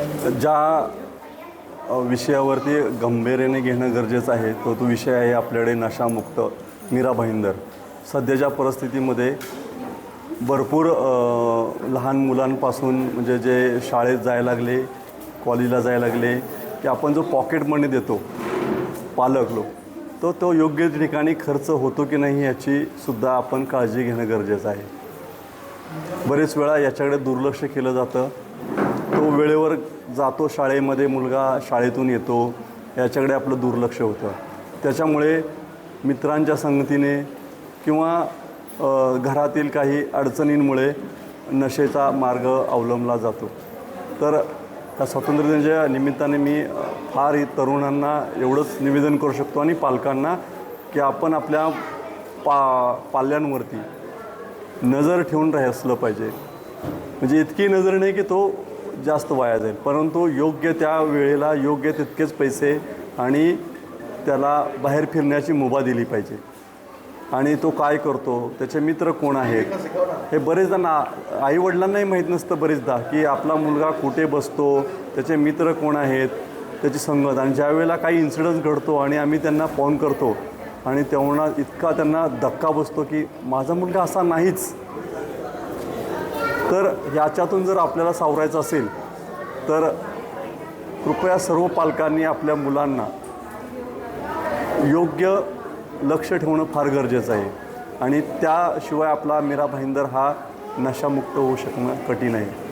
ज्या विषयावरती गांभीर्याने घेणं गरजेचं आहे तो विषय आहे आपल्याकडे नशामुक्त मीरा भाईंदर. सध्याच्या परिस्थितीमध्ये भरपूर लहान मुलांपासून म्हणजे जे शाळेत जायला लागले, कॉलेजला जायला लागले, की आपण जो पॉकेट मनी देतो पालक लोक, तो योग्य ठिकाणी खर्च होतो की नाही याची सुद्धा आपण काळजी घेणं गरजेचं आहे. बरेच वेळा याच्याकडे दुर्लक्ष केलं जातं. तो वेळेवर जातो शाळेमध्ये, मुलगा शाळेतून येतो, याच्याकडे आपलं दुर्लक्ष होतं. त्याच्यामुळे मित्रांच्या संगतीने किंवा घरातील काही अडचणींमुळे नशेचा मार्ग अवलंबला जातो. तर या स्वातंत्र्यदिनाच्या निमित्ताने मी फार तरुणांना एवढंच निवेदन करू शकतो आणि पालकांना की आपण आपल्या पाल्यांवरती नजर ठेवून असलं पाहिजे. म्हणजे इतकी नजर नाही की तो जास्त वाया जाईल, परंतु योग्य त्या वेळेला योग्य तितकेच पैसे आणि त्याला बाहेर फिरण्याची मुभा दिली पाहिजे. आणि तो काय करतो, त्याचे मित्र कोण आहेत, हे बरेचदा आईवडिलांनाही माहीत नसतं बरेचदा की आपला मुलगा कुठे बसतो, त्याचे मित्र कोण आहेत, त्याची संगत. आणि ज्या वेळेला काही इन्सिडन्स घडतो आणि आम्ही त्यांना फोन करतो आणि तेव्हा इतका त्यांना धक्का बसतो की माझा मुलगा असा नाहीच. तर याच्यातून जर आपल्याला सावरायचं असेल तर कृपया सर्व पालकांनी आपल्या मुलांना योग्य लक्ष ठेवणं फार गरजेचं आहे. आणि त्याशिवाय आपला मीरा भाईंदर हा नशामुक्त होऊ शकणं कठीण आहे.